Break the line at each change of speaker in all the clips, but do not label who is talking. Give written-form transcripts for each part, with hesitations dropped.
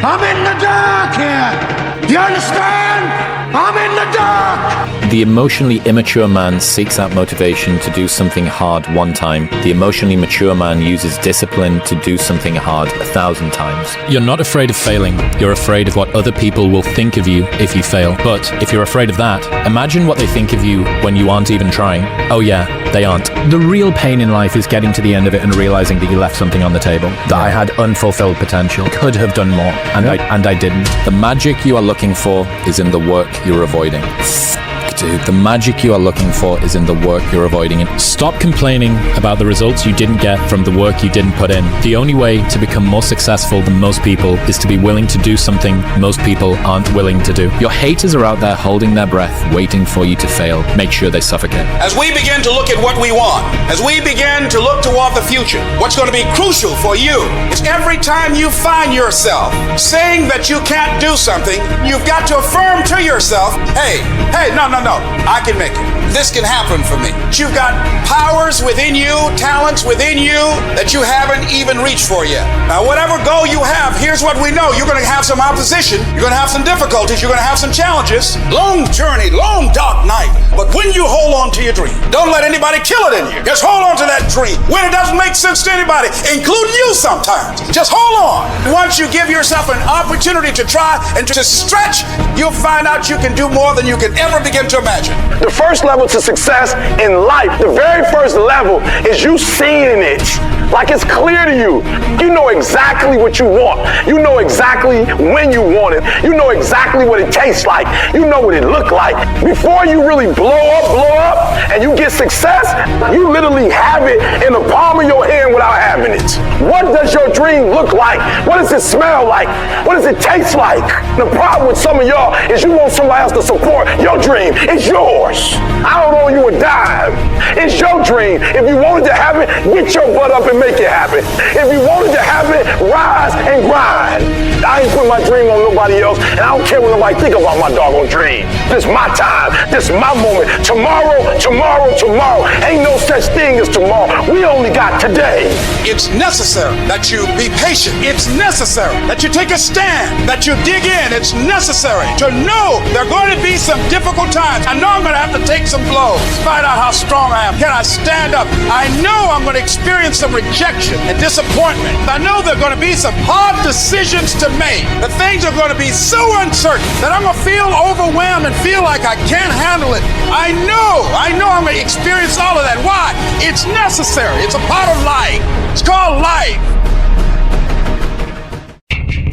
I'm in the dark here. You understand? I'm in the dark.
The emotionally immature man seeks out motivation to do something hard one time. The emotionally mature man uses discipline to do something hard 1,000 times. You're not afraid of failing. You're afraid of what other people will think of you if you fail. But if you're afraid of that, imagine what they think of you when you aren't even trying. Oh yeah, they aren't. The real pain in life is getting to the end of it and realizing that you left something on the table. That I had unfulfilled potential, could have done more, and I didn't. The magic you are looking for is in the work you're avoiding. Dude, the magic you are looking for is in the work you're avoiding. And stop complaining about the results you didn't get from the work you didn't put in. The only way to become more successful than most people is to be willing to do something most people aren't willing to do. Your haters are out there holding their breath, waiting for you to fail. Make sure they suffocate.
As we begin to look at what we want, as we begin to look toward the future, what's going to be crucial for you is every time you find yourself saying that you can't do something, you've got to affirm to yourself, hey, no, I can make it. This can happen for me. You've got powers within you, talents within you that you haven't even reached for yet. Now, whatever goal you have, here's what we know. You're going to have some opposition. You're going to have some difficulties. You're going to have some challenges. Long journey, long dark night. But when you hold on to your dream, don't let anybody kill it in you. Just hold on to that dream. When it doesn't make sense to anybody, including you sometimes, just hold on. Once you give yourself an opportunity to try and to stretch, you'll find out you can do more than you can ever begin to imagine.
The first level to success in life, the very first level is you seeing it. Like it's clear to you. You know exactly what you want. You know exactly when you want it. You know exactly what it tastes like. You know what it look like. Before you really blow up, and you get success, you literally have it in the palm of your hand without having it. What does your dream look like? What does it smell like? What does it taste like? The problem with some of y'all is you want somebody else to support your dream. It's yours. I don't owe you a dime. It's your dream. If you wanted to have it, get your butt up and make it happen. If you wanted to have it, rise and grind. I ain't put my dream on nobody else, and I don't care what nobody think about my doggone dream. This is my time. This is my moment. Tomorrow. Ain't no such thing as tomorrow. We only got today.
It's necessary that you be patient. It's necessary that you take a stand, that you dig in. It's necessary to know there are going to be some difficult times. I know I'm going to have to take some blows, find out how strong I am. Can I stand up? I know I'm going to experience some rejection and disappointment. I know there are going to be some hard decisions to make. The things are going to be so uncertain that I'm going to feel overwhelmed and feel like I can't handle it. I know I'm going to experience all of that. Why? It's necessary. It's a part of life. It's called life.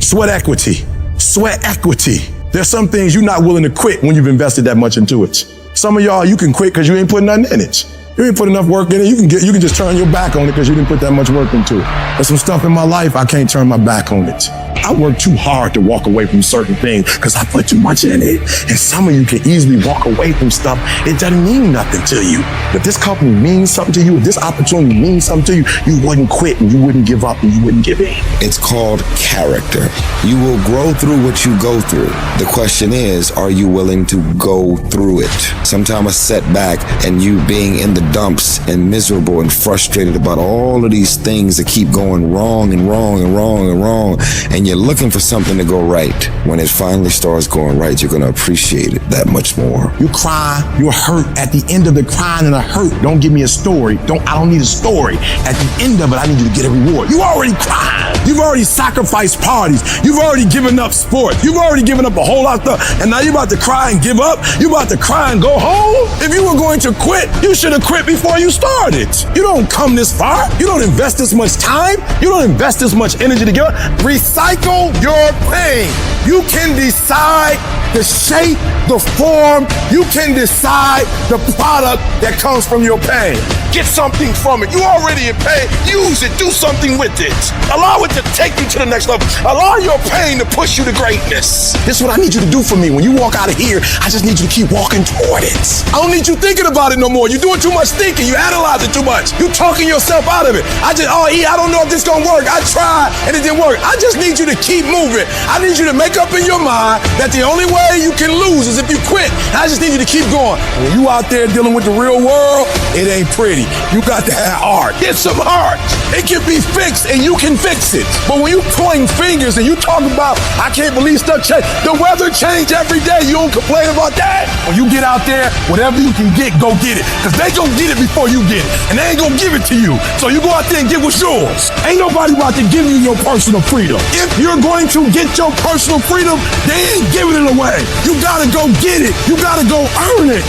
Sweat equity. Sweat equity. There's some things you're not willing to quit when you've invested that much into it. Some of y'all, you can quit because you ain't putting nothing in it. You ain't put enough work in it. You can just turn your back on it because you didn't put that much work into it. There's some stuff in my life, I can't turn my back on it. I work too hard to walk away from certain things because I put too much in it. And some of you can easily walk away from stuff. It doesn't mean nothing to you. If this company means something to you, if this opportunity means something to you, you wouldn't quit and you wouldn't give up and you wouldn't give in.
It's called character. You will grow through what you go through. The question is, are you willing to go through it? Sometimes a setback and you being in the dumps and miserable and frustrated about all of these things that keep going wrong and wrong and wrong and wrong, and you're looking for something to go right. When it finally starts going right, you're going to appreciate it that much more.
You cry, you're hurt. At the end of the crying and the hurt, don't give me a story. I don't need a story. At the end of it, I need you to get a reward. You already cried. You've already sacrificed parties. You've already given up sport. You've already given up a whole lot of stuff. And now you're about to cry and give up. You're about to cry and go home. If you were going to quit, you should have quit before you started. You don't come this far. You don't invest this much time. You don't invest this much energy to give up. Recycle your pain. You can decide the shape, the form. You can decide the product that comes from your pain. Get something from it. You already in pain. Use it. Do something with it. Allow it to take you to the next level. Allow your pain to push you to greatness. This is what I need you to do for me. When you walk out of here, I just need you to keep walking toward it. I don't need you thinking about it no more. You're doing too much thinking. You analyze it too much. You talking yourself out of it. I don't know if this gonna work. I tried and it didn't work. I just need you to keep moving. I need you to make up in your mind that the only way you can lose is if you quit. I just need you to keep going. When you out there dealing with the real world, it ain't pretty. You got to have heart. Get some heart. It can be fixed and you can fix it. But when you point fingers and you talk about, I can't believe stuff change. The weather change every day. You don't complain about that. When you get out there, whatever you can get, go get it. Because they gonna get it before you get it. And they ain't gonna give it to you. So you go out there and get what's yours. Ain't nobody about to give you your personal freedom. If you're going to get your personal freedom, they ain't giving it away. You gotta go get it. You gotta go earn it.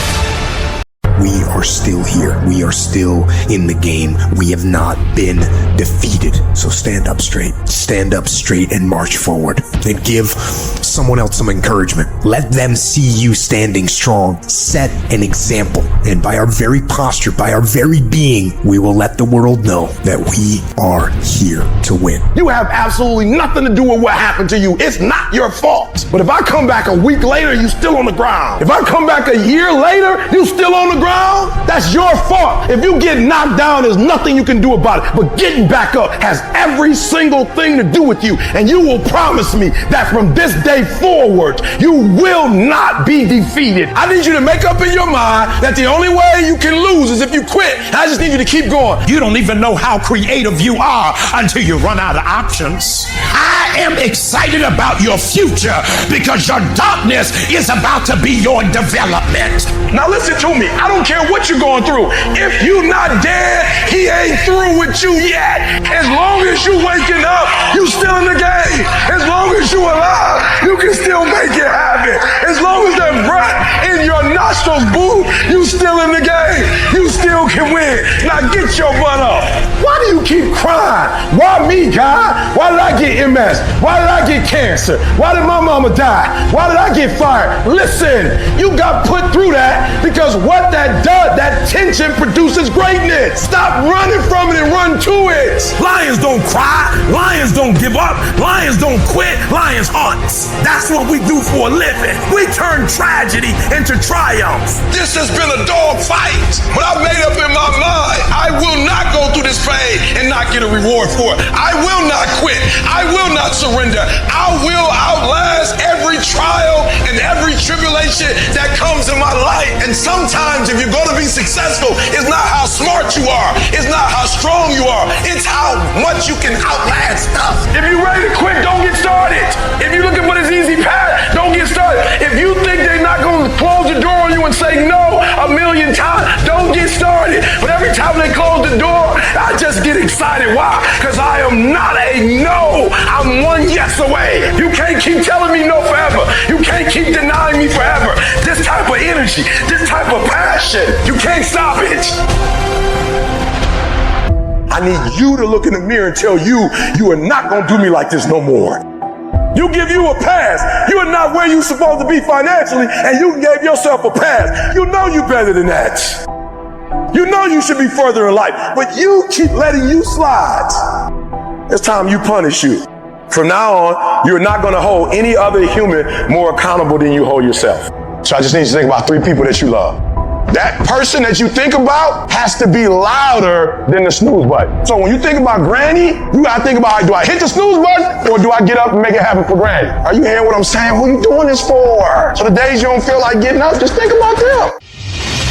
We are still here. We are still in the game. We have not been defeated. So stand up straight and march forward. And give someone else some encouragement. Let them see you standing strong. Set an example. And by our very posture, by our very being, we will let the world know that we are here to win.
You have absolutely nothing to do with what happened to you. It's not your fault. But if I come back a week later, you still on the ground. If I come back a year later, you still on the ground. That's your fault. If you get knocked down, there's nothing you can do about it. But getting back up has every single thing to do with you. And you will promise me that from this day forward, you will not be defeated. I need you to make up in your mind that the only way you can lose is if you quit. I just need you to keep going.
You don't even know how creative you are until you run out of options. I am excited about your future because your darkness is about to be your development.
Now listen to me. I don't care what you're going through. If you're not dead, he ain't through with you yet. As long as you waking up, you still in the game. As long as you alive, you can still make it happen. As long as that breath in your nostrils, boo, you still in the game. You still can win. Now get your butt up. Why do you keep crying? Why me, God? Why did I get MS? Why did I get cancer? Why did my mama die? Why did I get fired? Listen, you got put through that because what that does, that tension produces greatness. Stop running from it and run to it.
Lions don't cry. Lions don't give up. Lions don't quit. Lions hunt. That's what we do for a living. We turn tragedy into triumph.
This has been a dog fight, but I made up in my mind. I will not go through this pain and not get a reward for it. I will not quit. I will not surrender. I will outlast every trial and every tribulation that comes in my life. And sometimes if you're going to be successful, it's not how smart you are. It's not how strong you are. It's how much you can outlast stuff. If you're ready to quit, don't get started. If you're looking for this easy path, don't get started. If you think they're not going to close the door on you and say no a million times, don't get started. But every time they close the door, I just get excited. Why? Because I am not a no. I'm one yes away. You can't keep telling me no forever. You can't keep denying me forever. This type of energy, this type of passion, you can't stop it. I need you to look in the mirror and tell you, you are not going to do me like this no more. You give you a pass. You are not where you're supposed to be financially, and you gave yourself a pass. You know you're better than that. You know you should be further in life, but you keep letting you slide. It's time you punish you. From now on, you're not going to hold any other human more accountable than you hold yourself. So I just need you to think about 3 people that you love. That person that you think about has to be louder than the snooze button. So when you think about Granny, you gotta think about, do I hit the snooze button or do I get up and make it happen for Granny? Are you hearing what I'm saying? Who are you doing this for? So the days you don't feel like getting up, just think about them.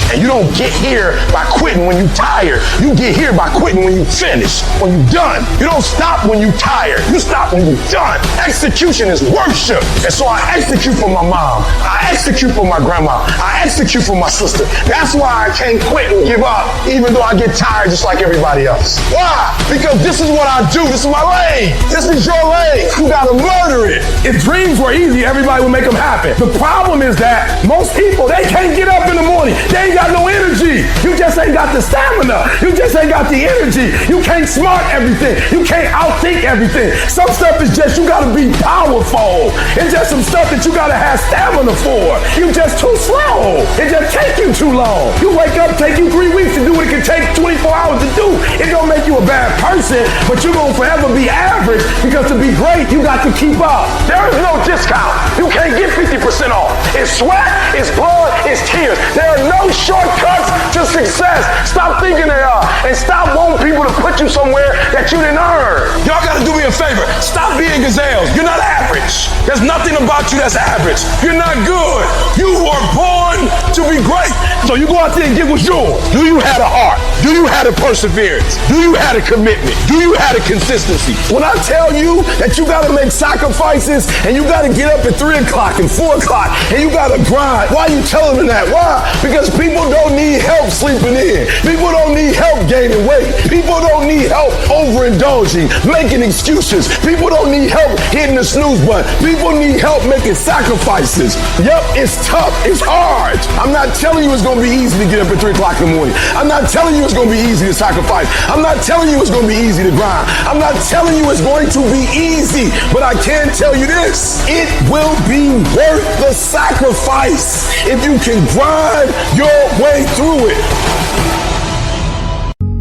And you don't get here by quitting when you're tired. You get here by quitting when you finish, when you're done. You don't stop when you're tired. You stop when you're done. Execution is worship. And so I execute for my mom. I execute for my grandma. I execute for my sister. That's why I can't quit and give up, even though I get tired just like everybody else. Why? Because this is what I do. This is my lane. This is your lane. You gotta murder it. If dreams were easy, everybody would make them happen. The problem is that most people, they can't get up in the morning. They ain't got no energy. You just ain't got the stamina. You just ain't got the energy. You can't smart everything. You can't outthink everything. Some stuff is just, you gotta be powerful. It's just some stuff that you gotta have stamina for. You just too slow. It just take you too long. You wake up, take you 3 weeks to do what it can take 24 hours to do. It don't make you a bad person, but you're gonna forever be average because to be great, you got to keep up. There is no discount. You can't get 50% off. It's sweat, it's blood, it's tears. There are no shortcuts to success. Stop thinking they are. And stop wanting people to put you somewhere that you didn't earn. Y'all gotta do me a favor. Stop being gazelles. You're not average. There's nothing about you that's average. You're not good. You were born to be great. So you go out there and get what's yours. Do you have a heart?
Do you have the perseverance? Do you have the commitment? Do you have the consistency? When I tell you that you gotta make sacrifices and you gotta get up at 3 o'clock and 4 o'clock and you gotta grind, why are you telling them that? Why? Because people don't need help sleeping in. People don't need help gaining weight. People don't need help overindulging, making excuses. People don't need help hitting the snooze button. People need help making sacrifices. Yep, it's tough. It's hard. I'm not telling you it's gonna be easy to get up at 3 o'clock in the morning. I'm not telling you it's gonna be easy to sacrifice. I'm not telling you it's gonna be easy to grind. I'm not telling you it's going to be easy, but I can tell you this: it will be worth the sacrifice if you can grind your way through it.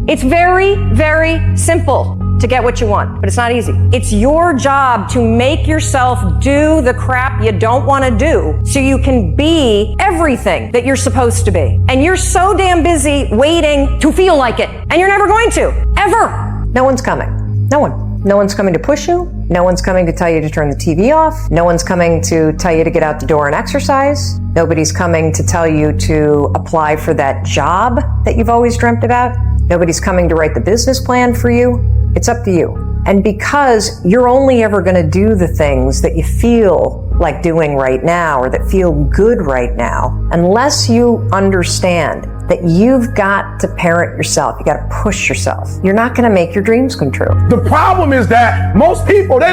It's very, very simple to get what you want, but it's not easy. It's your job to make yourself do the crap you don't want to do so you can be everything that you're supposed to be. And you're so damn busy waiting to feel like it, and you're never going to, ever. No one's coming. No one. No one's coming to push you. No one's coming to tell you to turn the TV off. No one's coming to tell you to get out the door and exercise. Nobody's coming to tell you to apply for that job that you've always dreamt about. Nobody's coming to write the business plan for you. It's up to you. And because you're only ever going to do the things that you feel like doing right now or that feel good right now, unless you understand that you've got to parent yourself, you got to push yourself, you're not going to make your dreams come true.
The problem is that most people, they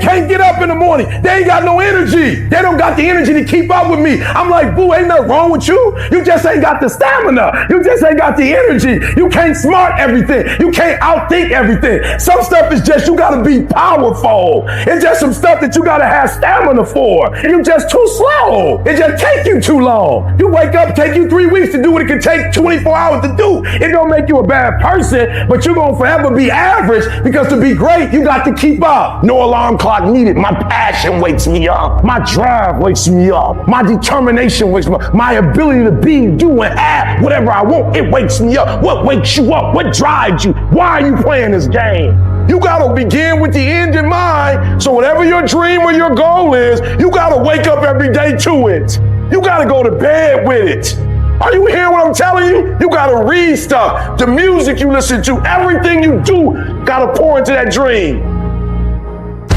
can't get up in the morning. They ain't got no energy. They don't got the energy to keep up with me. I'm like, boo, ain't nothing wrong with you. You just ain't got the stamina. You just ain't got the energy. You can't smart everything. You can't outthink everything. Some stuff is just, you got to be powerful. It's just some stuff that you got to have stamina for. You just too slow. It just take you too long. You wake up, take you 3 weeks to do what it can take 24 hours to do. It don't make you a bad person, but you're gonna forever be average, because to be great, you got to keep up. No alarm clock needed. My passion wakes me up. My drive wakes me up. My determination wakes me up. My ability to be, do, and have whatever I want, it wakes me up. What wakes you up? What drives you? Why are you playing this game? You gotta begin with the end in mind. So whatever your dream or your goal is, you gotta wake up every day to it. You gotta go to bed with it. Are you hearing what I'm telling you? You gotta read stuff. The music you listen to, everything you do, gotta pour into that dream.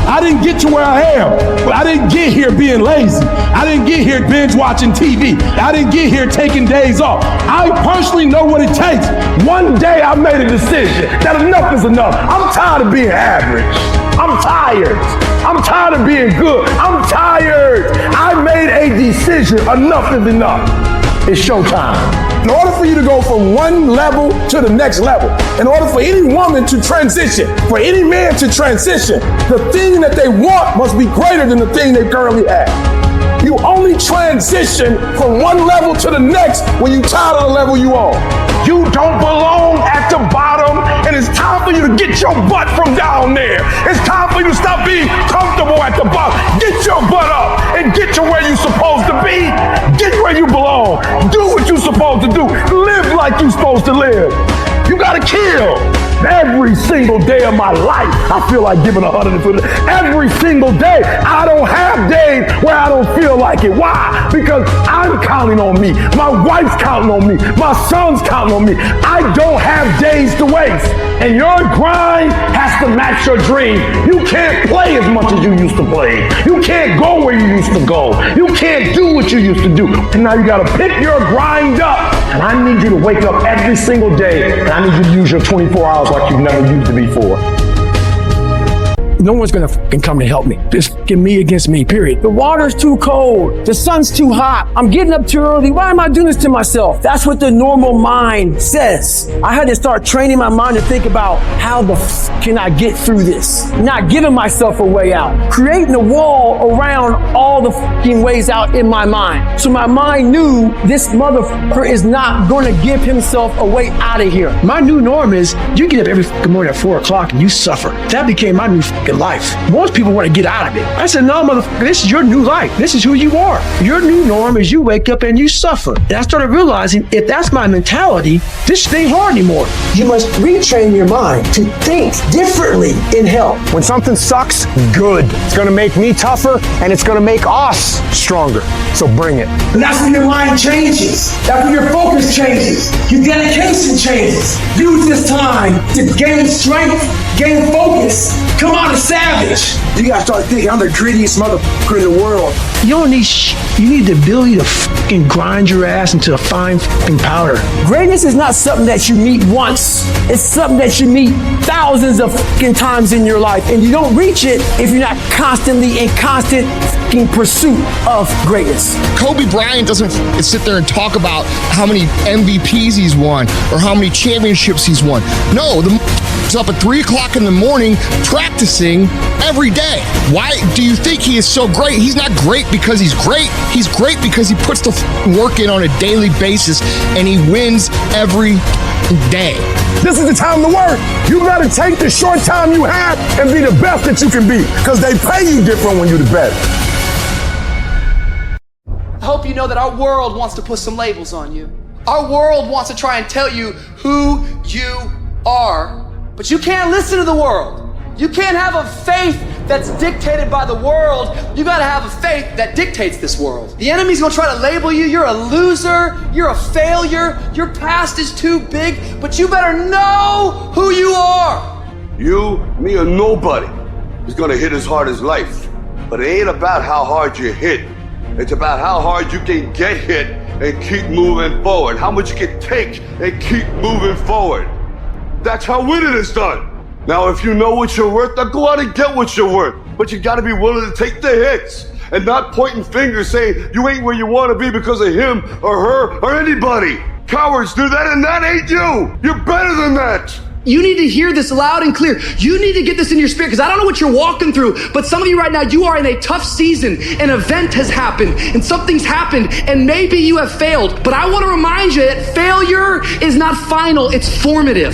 I didn't get to where I am, but I didn't get here being lazy. I didn't get here binge watching TV. I didn't get here taking days off. I personally know what it takes. One day I made a decision that enough is enough. I'm tired of being average. I'm tired. I'm tired of being good. I'm tired. I made a decision. Enough is enough. It's showtime. In order for you to go from one level to the next level, in order for any woman to transition, for any man to transition, the thing that they want must be greater than the thing they currently have. You only transition from one level to the next when you're tired of the level you on. You don't belong at the bottom, and it's time for you to get your butt from down there. It's time for you to stop being comfortable at the bottom. Get your butt up and get to where you're supposed to be. Get where you belong. Do what you're supposed to do. Live like you're supposed to live. You gotta kill. Every single day of my life, I feel like giving 150. Every single day. I don't have days where I don't feel like it. Why? Because I'm counting on me. My wife's counting on me. My son's counting on me. I don't have days to waste. And your grind has to match your dream. You can't play as much as you used to play. You can't go where you used to go. You can't do what you used to do. And now you gotta pick your grind up. And I need you to wake up every single day. And I need you to use your 24 hours like you've never used it before. No one's gonna fucking come to help me. Just get me against me, period. The water's too cold. The sun's too hot. I'm getting up too early. Why am I doing this to myself? That's what the normal mind says. I had to start training my mind to think about how the can I get through this? Not giving myself a way out. Creating a wall around all the fucking ways out in my mind. So my mind knew this motherfucker is not gonna give himself a way out of here. My new norm is you get up every fucking morning at 4 o'clock and you suffer. That became my new fucking
life. Most people want to get out of it. I said, no, motherfucker, this is your new life. This is who you are. Your new norm is you wake up and you suffer. And I started realizing if that's my mentality, this shit ain't hard anymore. You must retrain your mind to think differently in health.
When something sucks, good. It's going to make me tougher and it's going to make us stronger. So bring it.
And that's when your mind changes. That's when your focus changes. Your dedication changes. Use this time to gain strength, gain focus, come out a savage. You gotta start thinking, I'm the grittiest motherfucker in the world. You don't need you need the ability to fucking grind your ass into a fine fucking powder. Greatness is not something that you meet once. It's something that you meet thousands of fucking times in your life. And you don't reach it if you're not constantly in constant fucking pursuit of greatness.
Kobe Bryant doesn't sit there and talk about how many MVPs he's won or how many championships he's won. No, he's up at 3 o'clock in the morning practicing every day. Why do you think he is so great? He's not great because he's great. He's great because he puts the work in on a daily basis and he wins every day.
This is the time to work. You gotta take the short time you have and be the best that you can be, because they pay you different when you're the best.
I hope you know that our world wants to put some labels on you. Our world wants to try and tell you who you are, but you can't listen to the world. You can't have a faith that's dictated by the world. You gotta have a faith that dictates this world. The enemy's gonna try to label you. You're a loser. You're a failure. Your past is too big, but you better know who you are.
You, me, or nobody is gonna hit as hard as life. But it ain't about how hard you hit. It's about how hard you can get hit and keep moving forward. How much you can take and keep moving forward. That's how winning is done. Now, if you know what you're worth, then go out and get what you're worth. But you gotta be willing to take the hits and not pointing fingers saying you ain't where you wanna be because of him or her or anybody. Cowards do that, and that ain't you. You're better than that.
You need to hear this loud and clear. You need to get this in your spirit, because I don't know what you're walking through, but some of you right now, you are in a tough season. An event has happened and something's happened and maybe you have failed. But I want to remind you that failure is not final, it's formative.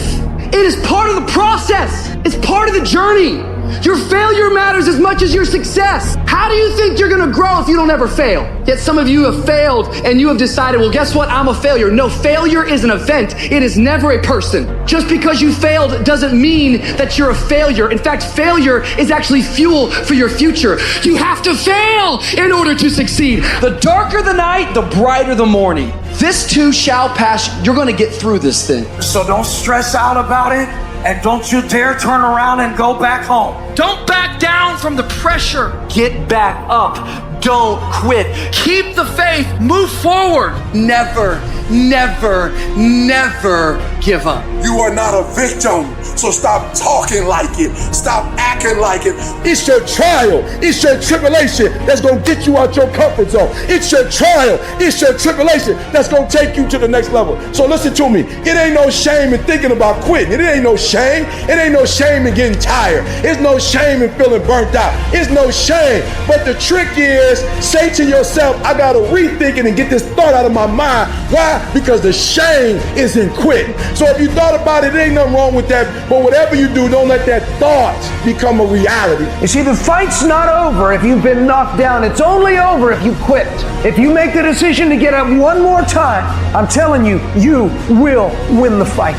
It is part of the process. It's part of the journey. Your failure matters as much as your success. How do you think you're gonna grow if you don't ever fail? Yet some of you have failed and you have decided, well, guess what? I'm a failure. No, failure is an event. It is never a person. Just because you failed doesn't mean that you're a failure. In fact, failure is actually fuel for your future. You have to fail in order to succeed. The darker the night, the brighter the morning. This too shall pass. You're gonna get through this thing.
So don't stress out about it. And don't you dare turn around and go back home.
Don't back down from the pressure. Get back up. Don't quit. Keep the faith. Move forward. Never, never, never give up.
You are not a victim, so stop talking like it. Stop acting like it.
It's your trial. It's your tribulation that's going to get you out your comfort zone. It's your trial. It's your tribulation that's going to take you to the next level. So listen to me. It ain't no shame in thinking about quitting. It ain't no shame. It ain't no shame in getting tired. It's no shame in feeling burnt out. It's no shame. But the trick is, say to yourself, I got to rethink it and get this thought out of my mind. Why? Because the shame is in quitting. So if you thought about it, ain't nothing wrong with that. But whatever you do, don't let that thought become a reality.
You see, the fight's not over if you've been knocked down. It's only over if you quit. If you make the decision to get up one more time, I'm telling you, you will win the fight.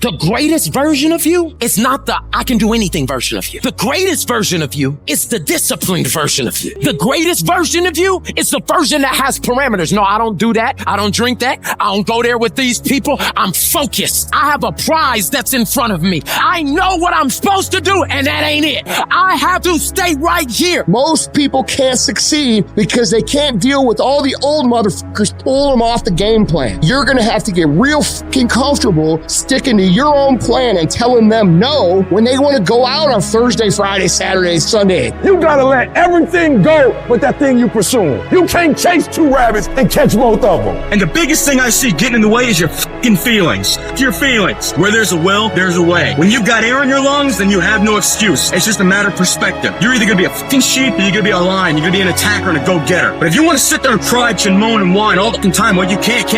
The greatest version of you is not the I can do anything version of you. The greatest version of you is the disciplined version of you. The greatest version of you is the version that has parameters. No, I don't do that. I don't drink that. I don't go there with these people. I'm focused. I have a prize that's in front of me. I know what I'm supposed to do, and that ain't it. I have to stay right here.
Most people can't succeed because they can't deal with all the old motherfuckers pulling them off the game plan. You're gonna have to get real fucking comfortable sticking to your own plan and telling them no when they want to go out on Thursday, Friday, Saturday, Sunday.
You gotta let everything go with that thing you pursuing. You can't chase 2 rabbits and catch both of them.
And the biggest thing I see getting in the way is your fucking feelings. Your feelings. Where there's a will, there's a way. When you've got air in your lungs, then you have no excuse. It's just a matter of perspective. You're either gonna be a fucking sheep or you're gonna be a lion. You're gonna be an attacker and a go-getter. But if you want to sit there and cry and moan and whine all the fucking time, well, you can't,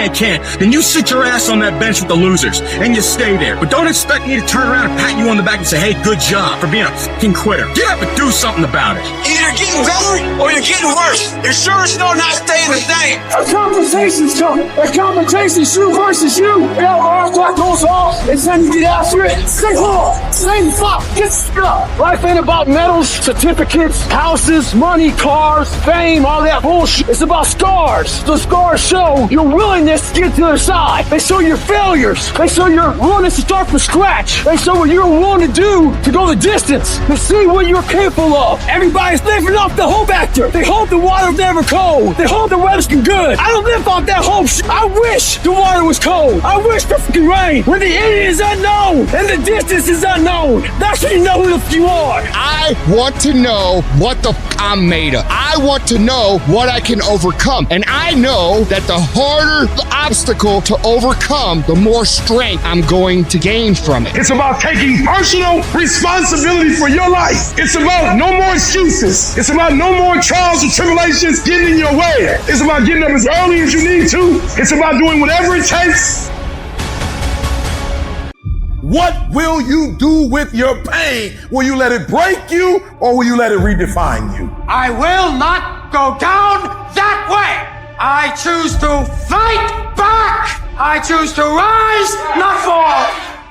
then you sit your ass on that bench with the losers and you stay there. there. But don't expect me to turn around and pat you on the back and say, hey, good job for being a fucking quitter. Get up and do something about it.
Either getting better or you're getting worse. You're sure as no not staying the same.
A conversation's coming. A conversation's you versus you. You know, our clock goes off. It's time to get after it. Stay hard. Stay fuck. Get stuck. Life ain't about medals, certificates, houses, money, cars, fame, all that bullshit. It's about scars. The scars show your willingness to get to the other side. They show your failures. They show your willingness to start from scratch. They show what you're willing to do to go the distance, to see what you're capable of. Everybody's living off the hope actor. They hope the water's never cold. They hope the weather's good. I don't live off that hope shit. I wish the water was cold. I wish the fucking rain. When the end is unknown and the distance is unknown, that's when you know who the f you are.
I want to know what the f I'm made of. I want to know what I can overcome. And I know that the harder the obstacle to overcome, the more strength I'm going to gain from it.
It's about taking personal responsibility for your life. It's about no more excuses. It's about no more trials and tribulations getting in your way. It's about getting up as early as you need to. It's about doing whatever it takes. What will you do with your pain? Will you let it break you or will you let it redefine you?
I will not go down that way. I choose to fight back. I choose to rise, not fall.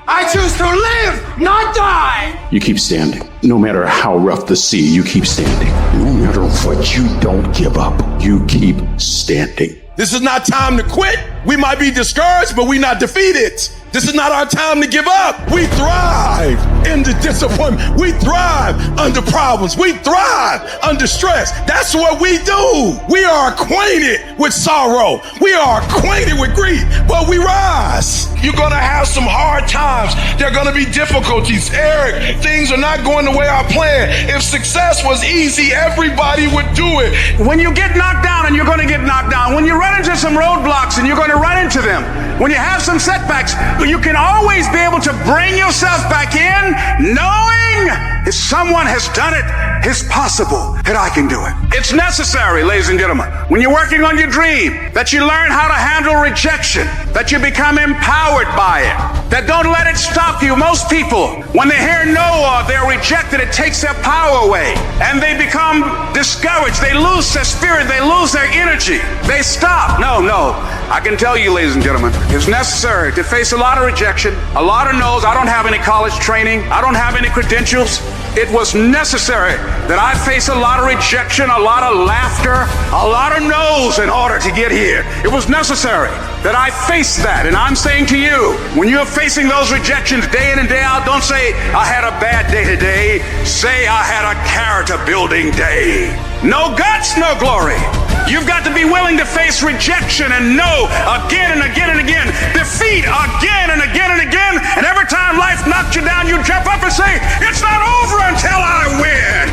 I choose to live, not die.
You keep standing. No matter how rough the sea, you keep standing. No matter what, you don't give up. You keep standing.
This is not time to quit. We might be discouraged, but we're not defeated. This is not our time to give up. We thrive in the disappointment. We thrive under problems. We thrive under stress. That's what we do. We are acquainted with sorrow. We are acquainted with grief, but we rise. You're going to have some hard times. There are going to be difficulties. Eric, things are not going the way I planned. If success was easy, everybody would do it.
When you get knocked down, and you're going to get knocked down, when you run into some roadblocks and you're going to run into them, when you have some setbacks, you can always be able to bring yourself back in, knowing if someone has done it, it's possible that I can do it. It's necessary, ladies and gentlemen, when you're working on your dream, that you learn how to handle rejection, that you become empowered by it, that don't let it stop you. Most people, when they hear no or they're rejected, it takes their power away, and they become discouraged. They lose their spirit. They lose their energy. They stop. No. I can tell you, ladies and gentlemen, it's necessary to face a lot of rejection, a lot of no's. I don't have any college training. I don't have any credentials. It was necessary that I face a lot of rejection, a lot of laughter, a lot of no's in order to get here. It was necessary that I face that. And I'm saying to you, when you're facing those rejections day in and day out, don't say, I had a bad day today. Say, I had a character building day. No guts, no glory. You've got to be willing to face rejection and no again and again and again. Defeat again and again and again. And every time life knocks you down, you jump up and say, it's not over until I win.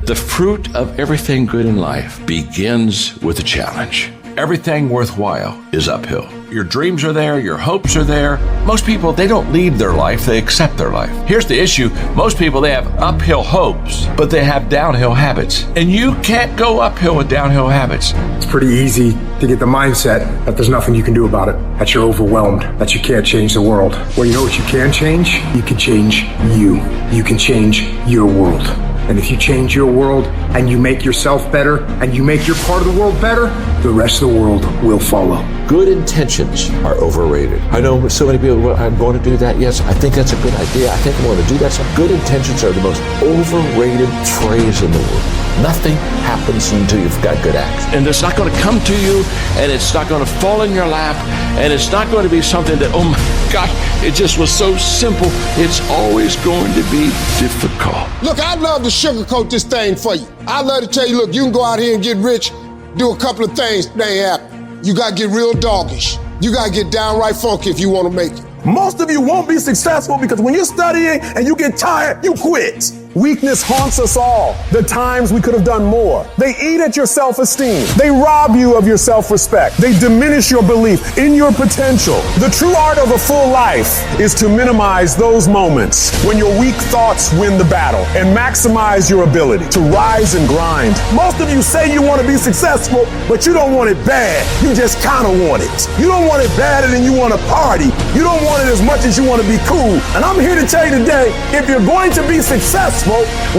The fruit of everything good in life begins with a challenge. Everything worthwhile is uphill. Your dreams are there, your hopes are there. Most people, they don't lead their life, they accept their life. Here's the issue. Most people, they have uphill hopes, but they have downhill habits. And you can't go uphill with downhill habits.
It's pretty easy to get the mindset that there's nothing you can do about it, that you're overwhelmed, that you can't change the world. Well, you know what you can change? You can change you. You can change your world. And if you change your world and you make yourself better and you make your part of the world better, the rest of the world will follow.
Good intentions are overrated. I know so many people, well, I'm going to do that. Yes, I think that's a good idea. I think I'm going to do that. So good intentions are the most overrated phrase in the world. Nothing happens until you've got good acts. And it's not going to come to you, and it's not going to fall in your lap, and it's not going to be something that, oh my gosh, it just was so simple. It's always going to be difficult.
Look, I'd love to sugarcoat this thing for you. I'd love to tell you, look, you can go out here and get rich, do a couple of things, they ain't happen. You got to get real doggish. You got to get downright funky if you want to make it.
Most of you won't be successful because when you're studying and you get tired, you quit.
Weakness haunts us all. The times we could have done more. They eat at your self-esteem. They rob you of your self-respect. They diminish your belief in your potential. The true art of a full life is to minimize those moments when your weak thoughts win the battle and maximize your ability to rise and grind. Most of you say you want to be successful, but you don't want it bad. You just kind of want it. You don't want it badder than you want to party. You don't want it as much as you want to be cool. And I'm here to tell you today, if you're going to be successful,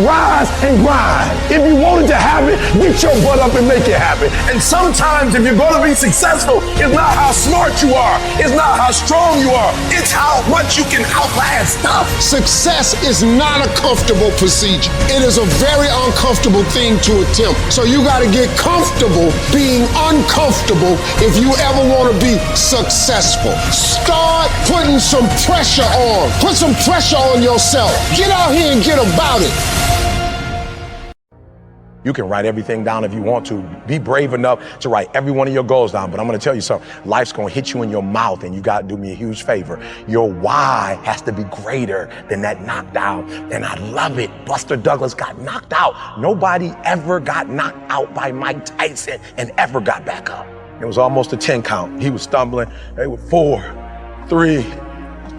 rise and grind. If you wanted to have it, get your butt up and make it happen. And sometimes if you're going to be successful, it's not how smart you are. It's not how strong you are. It's how much you can outlast stuff.
Success is not a comfortable procedure. It is a very uncomfortable thing to attempt. So you got to get comfortable being uncomfortable if you ever want to be successful. Start putting some pressure on. Put some pressure on yourself. Get out here and get about it.
You can write everything down if you want to. Be brave enough to write every one of your goals down. But I'm going to tell you something. Life's going to hit you in your mouth, and you got to do me a huge favor. Your why has to be greater than that knockdown. And I love it. Buster Douglas got knocked out. Nobody ever got knocked out by Mike Tyson and ever got back up. It was almost a 10 count. He was stumbling. They were 4, 3,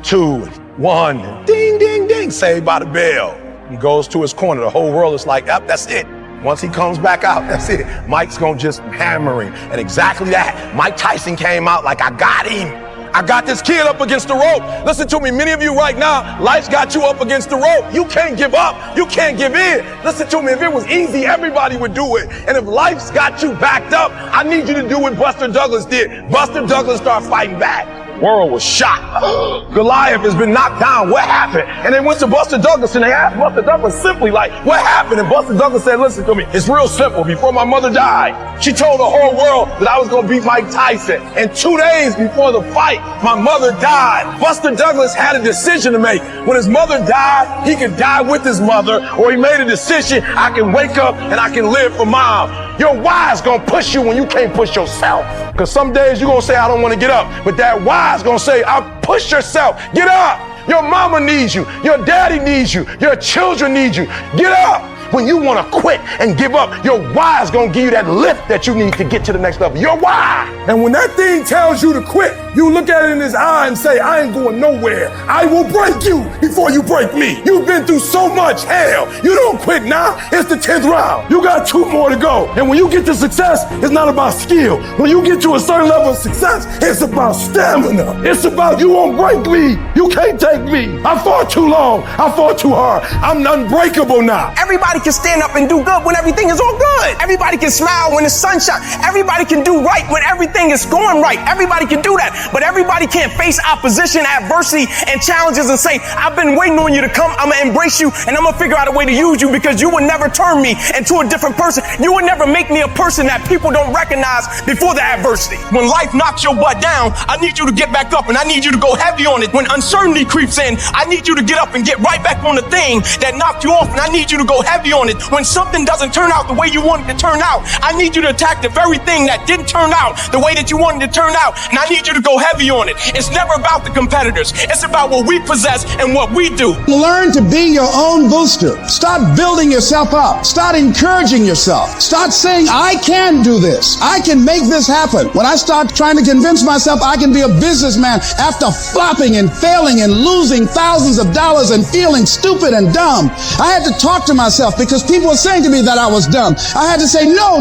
2, 1. Ding, ding, ding. Saved by the bell. He goes to his corner. The whole world is like, yep, that's it. Once he comes back out, that's it. Mike's gonna just hammering. And exactly that. Mike Tyson came out like, I got him. I got this kid up against the rope. Listen to me, many of you right now, life's got you up against the rope. You can't give up. You can't give in. Listen to me, if it was easy, everybody would do it. And if life's got you backed up, I need you to do what Buster Douglas did. Buster Douglas started fighting back. World was shocked. Goliath has been knocked down. What happened? And they went to Buster Douglas and they asked Buster Douglas simply like, what happened? And Buster Douglas said, listen to me, it's real simple. Before my mother died, she told the whole world that I was going to beat Mike Tyson. And 2 days before the fight, my mother died. Buster Douglas had a decision to make. When his mother died, he could die with his mother, or he made a decision, I can wake up and I can live for mom. Your why is going to push you when you can't push yourself. Because some days you're going to say, I don't want to get up. But that why is going to say, push yourself. Get up. Your mama needs you. Your daddy needs you. Your children need you. Get up. When you want to quit and give up, your why is going to give you that lift that you need to get to the next level. Your why. And when that thing tells you to quit, you look at it in his eye and say, I ain't going nowhere. I will break you before you break me. You've been through so much hell. You don't quit now. It's the 10th round. You got 2 more to go. And when you get to success, it's not about skill. When you get to a certain level of success, it's about stamina. It's about you won't break me. You can't take me. I fought too long. I fought too hard. I'm unbreakable now.
Everybody can stand up and do good when everything is all good. Everybody can smile when the sun shines. Everybody can do right when everything is going right. Everybody can do that. But everybody can't face opposition, adversity, and challenges and say, I've been waiting on you to come. I'm going to embrace you and I'm going to figure out a way to use you because you would never turn me into a different person. You would never make me a person that people don't recognize before the adversity. When life knocks your butt down, I need you to get back up and I need you to go heavy on it. When uncertainty creeps in, I need you to get up and get right back on the thing that knocked you off and I need you to go heavy on it. When something doesn't turn out the way you wanted to turn out, I need you to attack the very thing that didn't turn out the way that you wanted to turn out, and I need you to go heavy on it. It's never about the competitors. It's about what we possess and what we do.
Learn to be your own booster. Start building yourself up. Start encouraging yourself. Start saying, I can do this. I can make this happen. When I start trying to convince myself I can be a businessman after flopping and failing and losing thousands of dollars and feeling stupid and dumb, I had to talk to myself because people were saying to me that I was dumb. I had to say, no,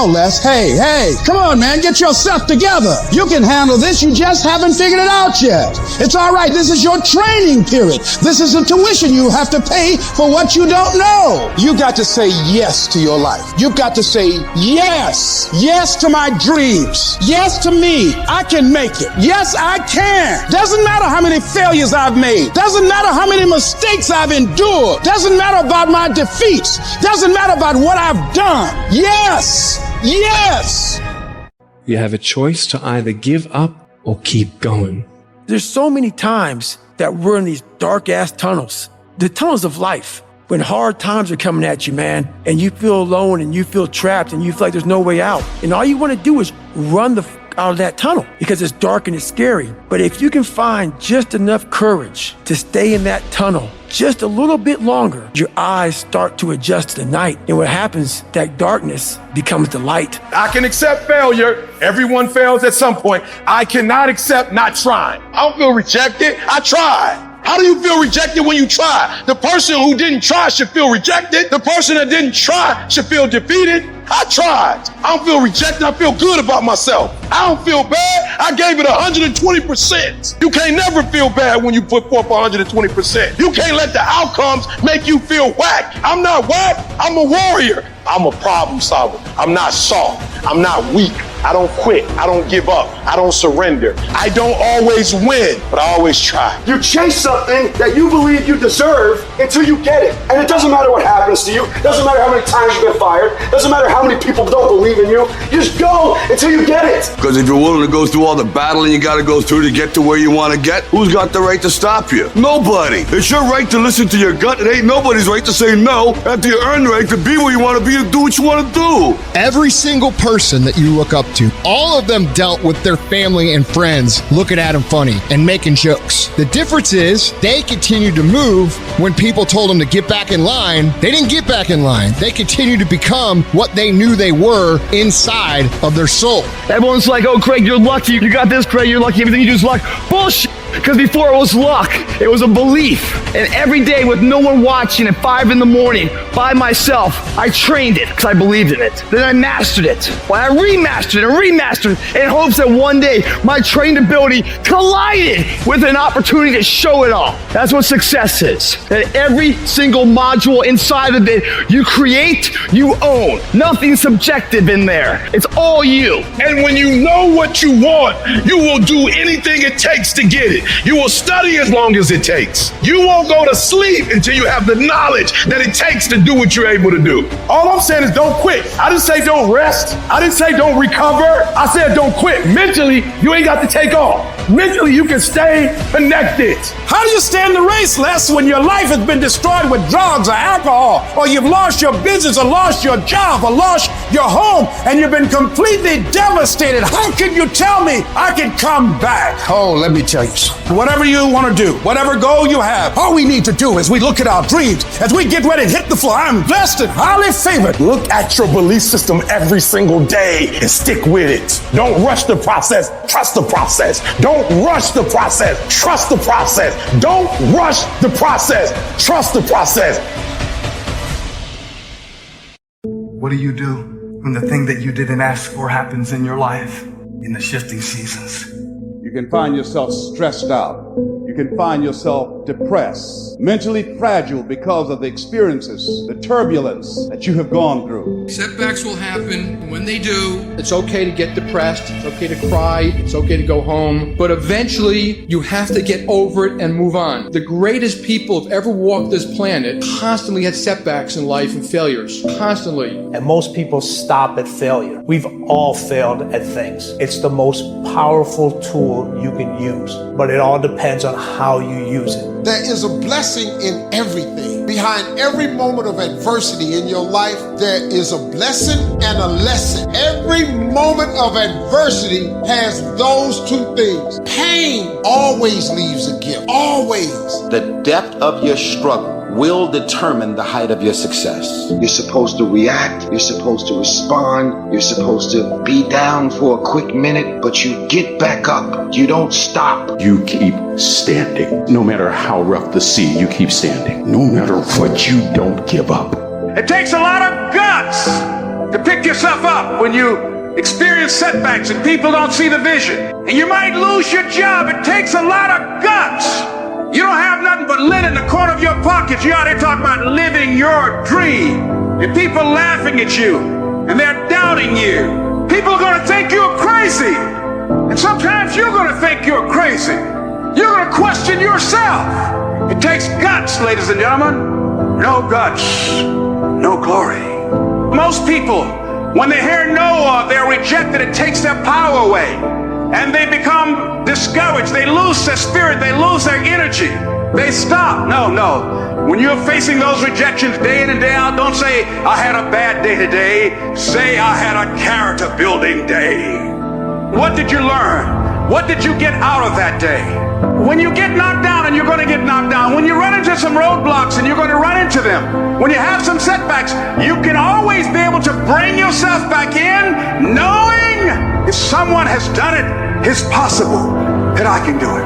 Les. Hey, come on, man, get yourself together. You can handle this. You just haven't figured it out yet. It's all right. This is your training period. This is the tuition you have to pay for what you don't know. You got to say yes to your life. You've got to say yes. Yes to my dreams. Yes to me. I can make it. Yes, I can. Doesn't matter how many failures I've made. Doesn't matter how many mistakes I've endured. Doesn't matter about my defeats. Doesn't matter about what I've done. Yes. Yes.
You have a choice to either give up or keep going. There's so many times that we're in these dark ass tunnels, the tunnels of life, when hard times are coming at you, man, and you feel alone and you feel trapped and you feel like there's no way out. And all you want to do is run the
out of that tunnel because it's dark and it's scary. But if you can find just enough courage to stay in that tunnel just a little bit longer, your eyes start to adjust to the night. And what happens, that darkness becomes the light.
I can accept failure. Everyone fails at some point. I cannot accept not trying. I don't feel rejected. I tried. How do you feel rejected when you try? The person who didn't try should feel rejected. The person that didn't try should feel defeated. I tried. I don't feel rejected. I feel good about myself. I don't feel bad. I gave it 120%. You can't never feel bad when you put forth 120%. You can't let the outcomes make you feel whack. I'm not whack. I'm a warrior. I'm a problem solver. I'm not soft. I'm not weak. I don't quit. I don't give up. I don't surrender. I don't always win, but I always try.
You chase something that you believe you deserve until you get it. And it doesn't matter what happens to you. It doesn't matter how many times you get fired. It doesn't matter how many people don't believe in you. You just go until you get it.
Because if you're willing to go through all the battling you got to go through to get to where you want to get, who's got the right to stop you? Nobody. It's your right to listen to your gut. It ain't nobody's right to say no after you earn the right to be where you want to be and do what you want to do.
Every single person that you look up to, all of them dealt with their family and friends looking at them funny and making jokes. The difference is they continued to move when people told them to get back in line. They didn't get back in line. They continued to become what they knew they were inside of their soul.
Everyone's like, oh, Craig, you're lucky. You got this, Craig. You're lucky. Everything you do is luck. Bullshit. Because before it was luck, it was a belief. And every day with no one watching at 5 a.m, by myself, I trained it because I believed in it. Then I mastered it. Well, I remastered it in hopes that one day my trained ability collided with an opportunity to show it all. That's what success is. That every single module inside of it, you create, you own. Nothing subjective in there. It's all you.
And when you know what you want, you will do anything it takes to get it. You will study as long as it takes. You won't go to sleep until you have the knowledge that it takes to do what you're able to do. All I'm saying is don't quit. I didn't say don't rest. I didn't say don't recover. I said don't quit. Mentally, you ain't got to take off. Mentally, you can stay connected. How do you stand the race, Les, when your life has been destroyed with drugs or alcohol, or you've lost your business or lost your job or lost your home and you've been completely devastated? How can you tell me I can come back? Oh, let me tell you something. Whatever you want to do, whatever goal you have, all we need to do is we look at our dreams as we get ready to hit the floor. I'm blessed and highly favored. Look at your belief system every single day and stick with it. Don't rush the process. Trust the process. Don't rush the process. Trust the process. Don't rush the process. Trust the process.
What do you do when the thing that you didn't ask for happens in your life in the shifting seasons?
You can find yourself stressed out. You can find yourself depressed, mentally fragile because of the experiences, the turbulence that you have gone through.
Setbacks will happen. When they do, it's okay to get depressed. It's okay to cry. It's okay to go home. But eventually, you have to get over it and move on. The greatest people who've ever walked this planet constantly had setbacks in life and failures. Constantly.
And most people stop at failure. We've all failed at things. It's the most powerful tool you can use, but it all depends on how you use it.
There is a blessing in everything. Behind every moment of adversity in your life, there is a blessing and a lesson. Every moment of adversity has those two things. Pain always leaves a gift. Always.
The depth of your struggle will determine the height of your success. You're supposed to react. You're supposed to respond. You're supposed to be down for a quick minute, but you get back up. You don't stop.
You keep standing. No matter how rough the sea, you keep standing. No matter what, you don't give up.
It takes a lot of guts to pick yourself up when you experience setbacks and people don't see the vision. And you might lose your job. It takes a lot of guts. You don't have nothing but lint in the corner of your pockets. You're out there talking about living your dream. And people laughing at you. And they're doubting you. People are going to think you're crazy. And sometimes you're going to think you're crazy. You're going to question yourself. It takes guts, ladies and gentlemen. No guts, no glory. Most people, when they hear no or they're rejected, it takes their power away. And they become discouraged. They lose their spirit. They lose their energy. They stop. No. When you're facing those rejections day in and day out, don't say, I had a bad day today. Say, I had a character building day. What did you learn? What did you get out of that day? When you get knocked down, and you're going to get knocked down, when you run into some roadblocks and you're going to run into them, when you have some setbacks, you can always be able to bring yourself back in, knowing if someone has done it, it's possible that I can do it.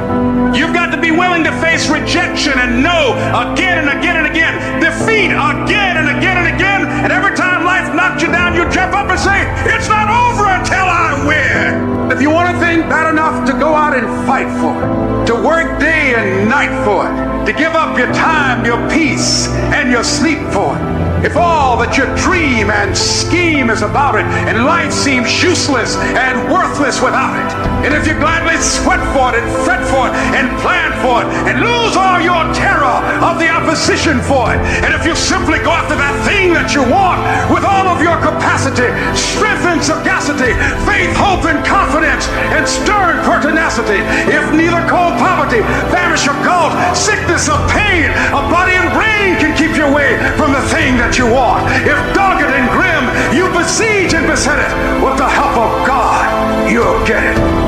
You've got to be willing to face rejection and no again and again and again, defeat again and again and again, and every time life knocks you down, you jump up and say, it's not over until I win. If you want a thing bad enough to go out and fight for it, to work day and night for it, to give up your time, your peace, and your sleep for it, if all that your dream and scheme is about it, and life seems useless and worthless without it, and if you gladly sweat for it and fret for it and plan for it and lose all your terror of the opposition for it, and if you simply go after that thing that you want with all of your capacity, strength and sagacity, faith, hope and confidence, and stern pertinacity, if neither cold poverty, famish or cold, sickness or pain, a body and brain can keep you away from the thing that you want, if dogged and grim you besiege and beset it, with the help of God you'll get it.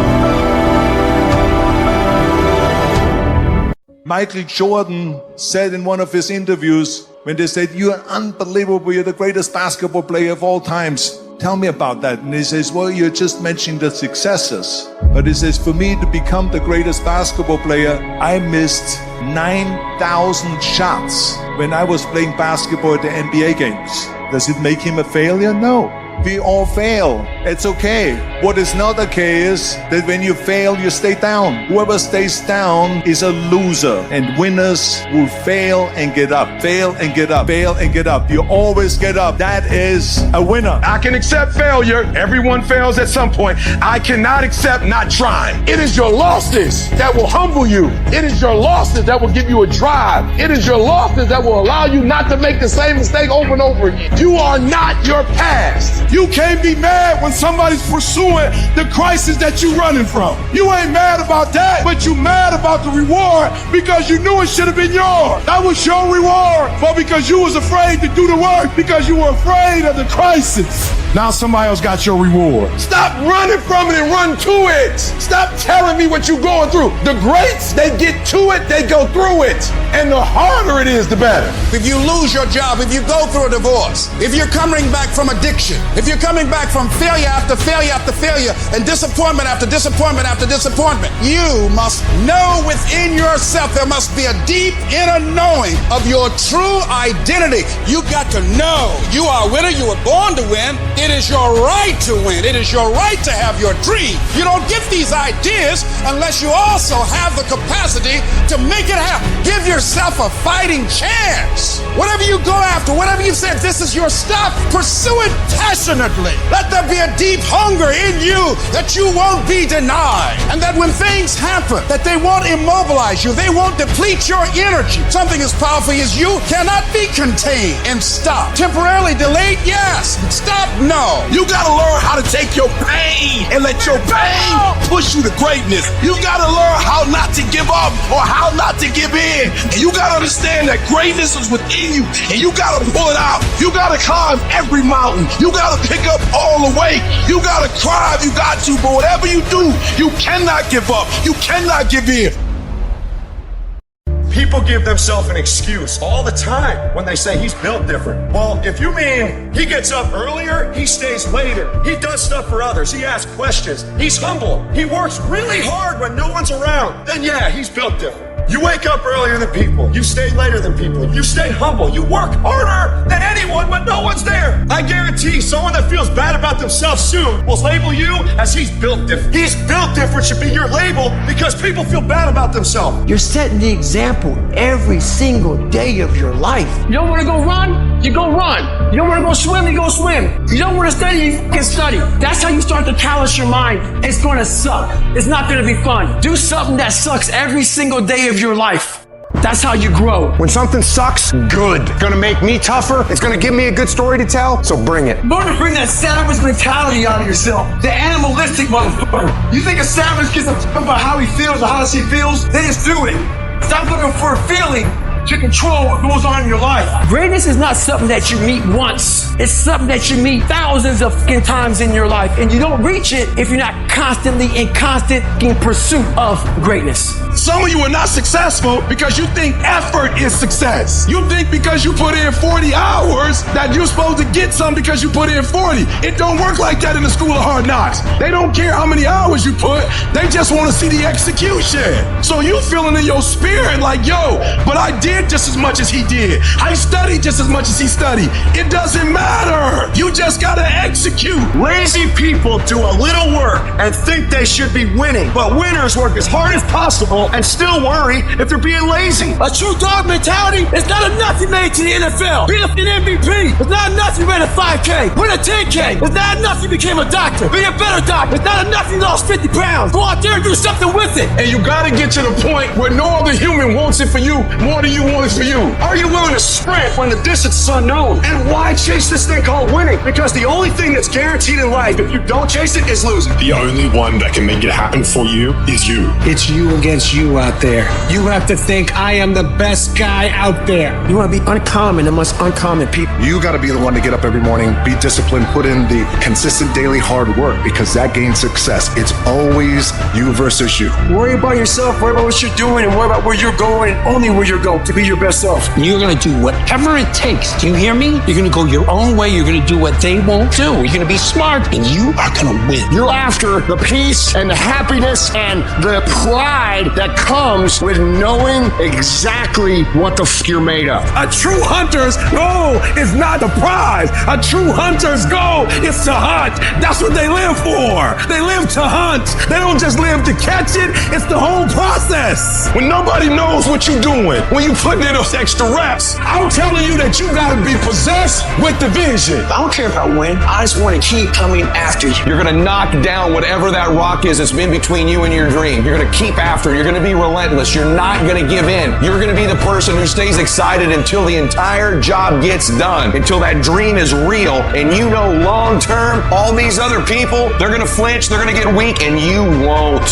Michael Jordan said in one of his interviews, when they said, you're unbelievable, you're the greatest basketball player of all times, tell me about that. And he says, well, you're just mentioning the successes. But he says, for me to become the greatest basketball player, I missed 9,000 shots when I was playing basketball at the NBA games. Does it make him a failure? No. We all fail. It's okay. What is not okay is that when you fail, you stay down. Whoever stays down is a loser. And winners will fail and get up. Fail and get up. Fail and get up. You always get up. That is a winner.
I can accept failure. Everyone fails at some point. I cannot accept not trying. It is your losses that will humble you. It is your losses that will give you a drive. It is your losses that will allow you not to make the same mistake over and over again. You are not your past.
You can't be mad when somebody's pursuing the crisis that you're running from. You ain't mad about that, but you mad about the reward because you knew it should have been yours. That was your reward, but because you was afraid to do the work, because you were afraid of the crisis. Now somebody else got your reward.
Stop running from it and run to it. Stop telling me what you're going through. The greats, they get to it, they go through it. And the harder it is, the better.
If you lose your job, if you go through a divorce, if you're coming back from addiction, if you're coming back from failure after failure after failure and disappointment after disappointment after disappointment, you must know within yourself, there must be a deep inner knowing of your true identity. You got to know you are a winner. You were born to win. It is your right to win. It is your right to have your dream. You don't get these ideas unless you also have the capacity to make it happen. Give yourself a fighting chance. Whatever you go after, whatever you say, if this is your stuff, pursue it passionately. Let there be a deep hunger in you that you won't be denied. And that when things happen, that they won't immobilize you. They won't deplete your energy. Something as powerful as you cannot be contained and stopped. Temporarily delayed, yes. Stop, no.
You gotta learn how to take your pain and let your pain push you to greatness. You gotta learn how not to give up or how not to give in. And you gotta understand that greatness is within you and you gotta pull it out. You gotta climb every mountain. You gotta pick up all the weight. You gotta cry if you got to, but whatever you do, you cannot give up. You cannot give in.
People give themselves an excuse all the time when they say he's built different. Well, if you mean he gets up earlier, he stays later, he does stuff for others, he asks questions, he's humble, he works really hard when no one's around, then yeah, he's built different. You wake up earlier than people. You stay later than people. You stay humble. You work harder than anyone when no one's there. I guarantee someone that feels bad about themselves soon will label you as he's built different. He's built different should be your label because people feel bad about themselves.
You're setting the example every single day of your life.
You don't want to go run? You go run. You don't want to go swim? You go swim. You don't want to study? You can study. That's how you start to callous your mind. It's going to suck. It's not going to be fun. Do something that sucks every single day of your life. That's how you grow.
When something sucks, good. It's gonna make me tougher. It's gonna give me a good story to tell, so bring it.
Learn to bring that savage mentality out of yourself. The animalistic motherfucker. You think a savage gives a fuck about how he feels or how she feels? They just do it. Stop looking for a feeling to control what goes on in your life.
Greatness is not something that you meet once. It's something that you meet thousands of times in your life, and you don't reach it if you're not constantly in constant pursuit of greatness.
Some of you are not successful because you think effort is success. You think because you put in 40 hours that you're supposed to get some because you put in 40. It don't work like that in the school of hard knocks. They don't care how many hours you put. They just want to see the execution. So you feeling in your spirit like, yo, but I did just as much as he did. I studied just as much as he studied. It doesn't matter. You just got to execute.
Lazy people do a little work and think they should be winning, but winners work as hard as possible and still worry if they're being lazy.
A true dog mentality is not enough you made to the NFL. Be an MVP. It's not enough you ran a 5K. Win a 10K. It's not enough you became a doctor. Be a better doctor. It's not enough you lost 50 pounds. Go out there and do something with it.
And you got to get to the point where no other human wants it for you more than you want it for you.
Are you willing to sprint when the distance is unknown? And why chase this thing called winning? Because the only thing that's guaranteed in life, if you don't chase it, is losing.
The only one that can make it happen for you is you.
It's you against you out there. You have to think I am the best guy out there. You want to be uncommon amongst uncommon people.
You got to be the one to get up every morning, be disciplined, put in the consistent daily hard work, because that gains success. It's always you versus you.
Worry about yourself, worry about what you're doing, and worry about where you're going, and only where you're going to be your best self.
You're going to do whatever it takes. Do you hear me? You're going to go your own way. You're going to do what they won't do. You're going to be smart, and you are going to win.
You're after the peace and the happiness and the pride that comes with knowing exactly what the f you're made of.
A true hunter's goal is not the prize. A true hunter's goal is to hunt. That's what they live for. They live to hunt. They don't just live to catch it. It's the whole process. When nobody knows what you're doing, when you put in those extra reps, I'm telling you that you gotta be possessed with the vision.
I don't care if I win. I just want to keep coming after you.
You're going to knock down whatever that rock is that's been between you and your dream. You're going to keep after it. You're going to be relentless. You're not going to give in. You're going to be the person who stays excited until the entire job gets done, until that dream is real. And you know long term, all these other people, they're going to flinch, they're going to get weak, and you won't.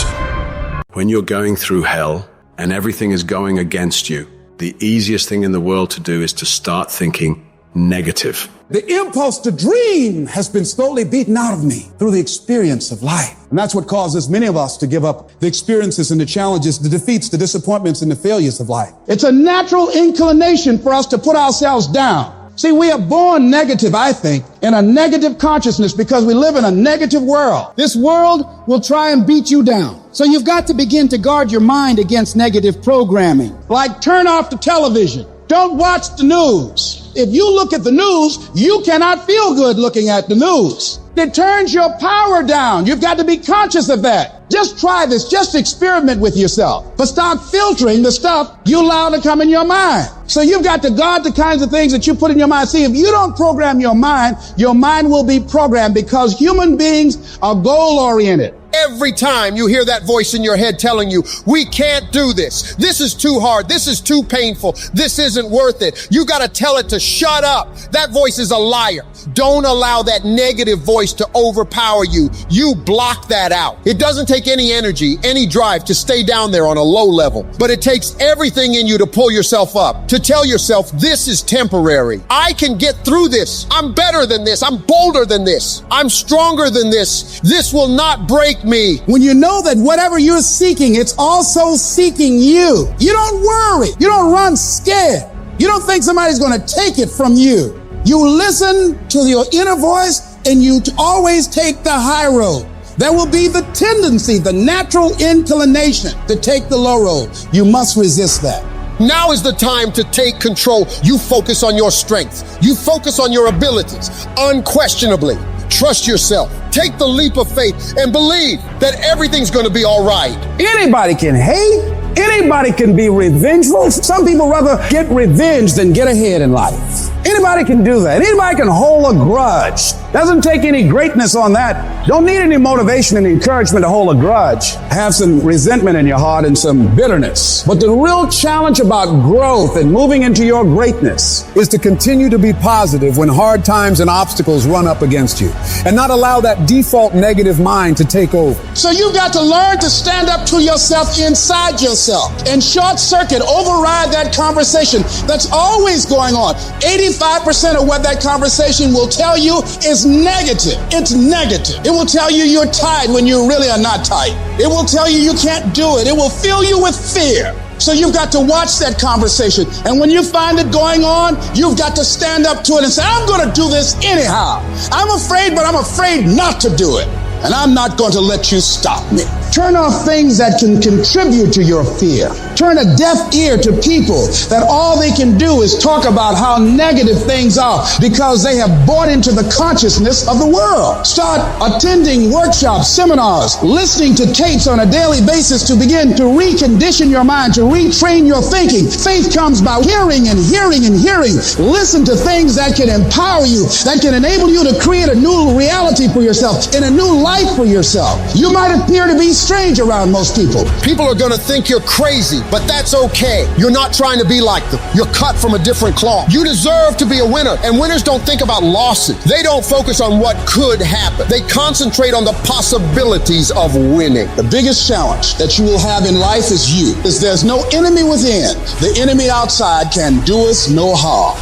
When you're going through hell and everything is going against you, the easiest thing in the world to do is to start thinking negative.
The impulse to dream has been slowly beaten out of me through the experience of life. And that's what causes many of us to give up the experiences and the challenges, the defeats, the disappointments, and the failures of life. It's a natural inclination for us to put ourselves down. See, we are born negative, I think, in a negative consciousness because we live in a negative world. This world will try and beat you down. So you've got to begin to guard your mind against negative programming. Like turn off the television. Don't watch the news. If you look at the news, you cannot feel good looking at the news. It turns your power down. You've got to be conscious of that. Just try this. Just experiment with yourself. But start filtering the stuff you allow to come in your mind. So you've got to guard the kinds of things that you put in your mind. See, if you don't program your mind will be programmed because human beings are goal-oriented.
Every time you hear that voice in your head telling you, we can't do this. This is too hard. This is too painful. This isn't worth it. You got to tell it to shut up. That voice is a liar. Don't allow that negative voice to overpower you. You block that out. It doesn't take any energy, any drive to stay down there on a low level, but it takes everything in you to pull yourself up, to tell yourself this is temporary. I can get through this. I'm better than this. I'm bolder than this. I'm stronger than this. This will not break me.
When you know that whatever you're seeking, it's also seeking you. You don't worry. You don't run scared. You don't think somebody's going to take it from you. You listen to your inner voice and you always take the high road. There will be the tendency, the natural inclination to take the low road. You must resist that.
Now is the time to take control. You focus on your strength. You focus on your abilities. Unquestionably, trust yourself. Take the leap of faith and believe that everything's going to be all right.
Anybody can hate. Anybody can be revengeful. Some people rather get revenge than get ahead in life. Anybody can do that. Anybody can hold a grudge. Doesn't take any greatness on that. Don't need any motivation and encouragement to hold a grudge. Have some resentment in your heart and some bitterness. But the real challenge about growth and moving into your greatness is to continue to be positive when hard times and obstacles run up against you, and not allow that default negative mind to take over.
So you've got to learn to stand up to yourself inside yourself and short circuit, override that conversation that's always going on. 85% of what that conversation will tell you is negative. It's negative. It will tell you you're tired when you really are not tired. It will tell you you can't do it. It will fill you with fear. So you've got to watch that conversation. And when you find it going on, you've got to stand up to it and say, I'm going to do this anyhow. I'm afraid, but I'm afraid not to do it. And I'm not going to let you stop me. Turn off things that can contribute to your fear. Turn a deaf ear to people that all they can do is talk about how negative things are because they have bought into the consciousness of the world. Start attending workshops, seminars, listening to tapes on a daily basis to begin to recondition your mind, to retrain your thinking. Faith comes by hearing and hearing and hearing. Listen to things that can empower you, that can enable you to create a new reality for yourself and a new life for yourself. You might appear to be strange around most people.
People are going to think you're crazy, but that's okay. You're not trying to be like them. You're cut from a different cloth. You deserve to be a winner, and winners don't think about losses. They don't focus on what could happen. They concentrate on the possibilities of winning.
The biggest challenge that you will have in life is you. Is there's no enemy within. The enemy outside can do us no harm.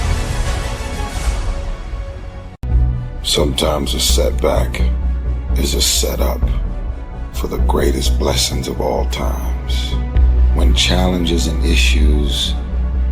Sometimes a setback is a setup for the greatest blessings of all times. When challenges and issues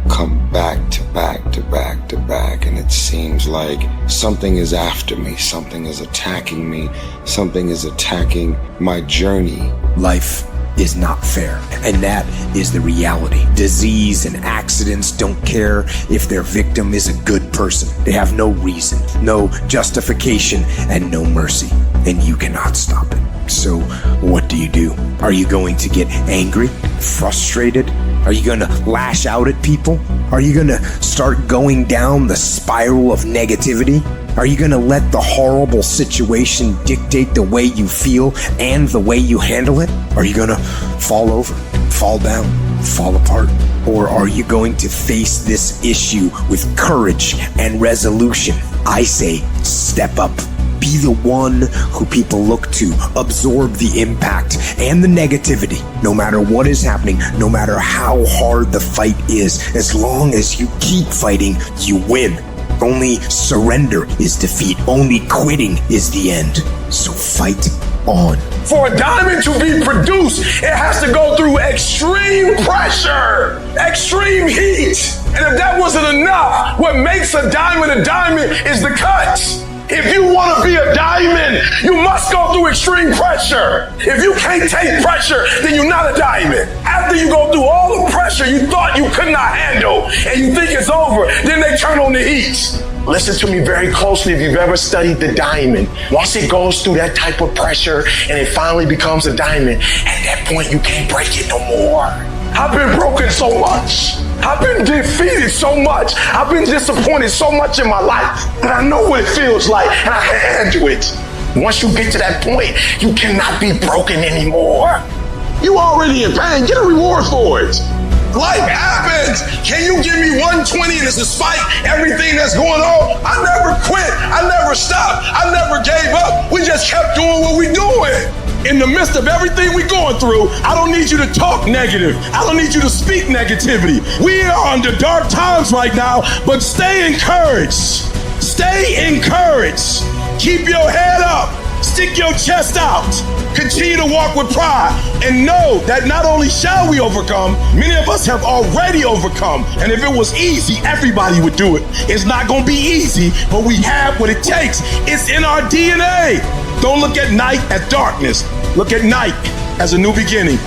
come back to back to back to back, and it seems like something is after me, something is attacking me, something is attacking my journey.
Life is not fair, and that is the reality. Disease and accidents don't care if their victim is a good person. They have no reason, no justification, and no mercy, and you cannot stop it. So what do? Are you going to get angry, frustrated? Are you going to lash out at people? Are you going to start going down the spiral of negativity? Are you going to let the horrible situation dictate the way you feel and the way you handle it? Are you going to fall over, fall down, fall apart? Or are you going to face this issue with courage and resolution? I say, step up. Be the one who people look to. Absorb the impact and the negativity. No matter what is happening, no matter how hard the fight is, as long as you keep fighting, you win. Only surrender is defeat. Only quitting is the end. So fight on.
For a diamond to be produced, it has to go through extreme pressure, extreme heat. And if that wasn't enough, what makes a diamond is the cuts. If you want to be a diamond, you must go through extreme pressure. If you can't take pressure, then you're not a diamond. After you go through all the pressure you thought you could not handle and you think it's over, then they turn on the heat. Listen to me very closely if you've ever studied the diamond. Once it goes through that type of pressure and it finally becomes a diamond, at that point you can't break it no more. I've been broken so much. I've been defeated so much. I've been disappointed so much in my life that I know what it feels like and I can handle it. Once you get to that point, you cannot be broken anymore. You already in pain. Get a reward for it. Life happens. Can you give me 120 and it's despite everything that's going on? I never quit. I never stopped. I never gave up. We just kept doing what we're doing. In the midst of everything we're going through, I don't need you to talk negative. I don't need you to speak negativity. We are under dark times right now, but stay encouraged. Stay encouraged. Keep your head up. Stick your chest out. Continue to walk with pride and know that not only shall we overcome, many of us have already overcome. And if it was easy, everybody would do it. It's not going to be easy, but we have what it takes. It's in our DNA. Don't look at night as darkness. Look at night as a new beginning.